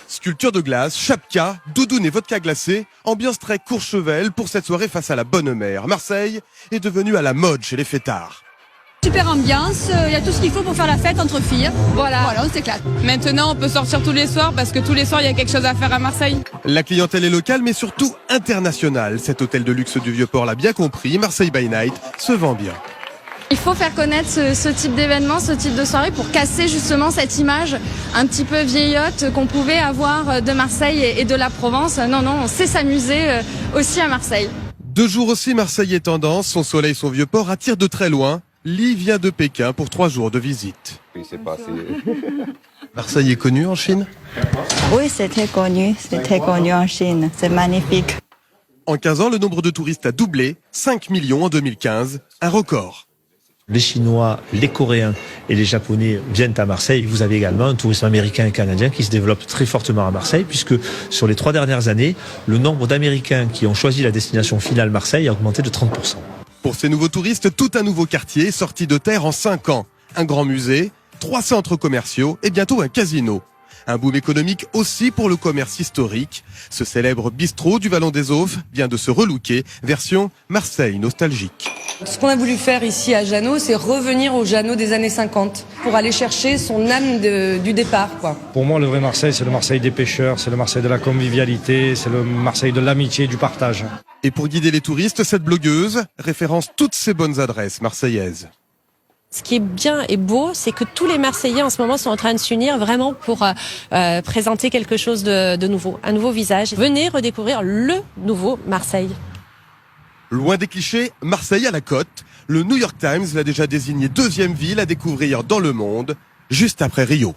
Sculpture de glace, chapka, doudoune et vodka glacé, ambiance très Courchevel pour cette soirée face à la bonne mer. Marseille est devenue à la mode chez les fêtards. Super ambiance, il y a tout ce qu'il faut pour faire la fête entre filles. Voilà, on s'éclate. Maintenant, on peut sortir tous les soirs parce que tous les soirs, il y a quelque chose à faire à Marseille. La clientèle est locale mais surtout internationale. Cet hôtel de luxe du Vieux-Port l'a bien compris, Marseille by Night se vend bien. Il faut faire connaître ce type d'événement, ce type de soirée pour casser justement cette image un petit peu vieillotte qu'on pouvait avoir de Marseille et de la Provence. Non, on sait s'amuser aussi à Marseille. 2 jours aussi, Marseille est tendance, son soleil, son Vieux-Port attirent de très loin. Lee vient de Pékin pour 3 jours de visite. Oui, c'est pas assez. Marseille est connu en Chine ? Oui, c'est très connu en Chine, c'est magnifique. En 15 ans, le nombre de touristes a doublé, 5 millions en 2015, un record. Les Chinois, les Coréens et les Japonais viennent à Marseille. Vous avez également un tourisme américain et canadien qui se développe très fortement à Marseille, puisque sur les 3 dernières années, le nombre d'Américains qui ont choisi la destination finale Marseille a augmenté de 30%. Pour ces nouveaux touristes, tout un nouveau quartier sorti de terre en 5 ans. Un grand musée, 3 centres commerciaux et bientôt un casino. Un boom économique aussi pour le commerce historique. Ce célèbre bistrot du Vallon des Auves vient de se relooker, version Marseille nostalgique. Ce qu'on a voulu faire ici à Jeannot, c'est revenir au Jeannot des années 50 pour aller chercher son âme du départ, quoi. Pour moi, le vrai Marseille, c'est le Marseille des pêcheurs, c'est le Marseille de la convivialité, c'est le Marseille de l'amitié et du partage. Et pour guider les touristes, cette blogueuse référence toutes ces bonnes adresses marseillaises. Ce qui est bien et beau, c'est que tous les Marseillais en ce moment sont en train de s'unir vraiment pour présenter quelque chose de nouveau, un nouveau visage. Venez redécouvrir le nouveau Marseille. Loin des clichés, Marseille à la côte. Le New York Times l'a déjà désigné 2e ville à découvrir dans le monde, juste après Rio.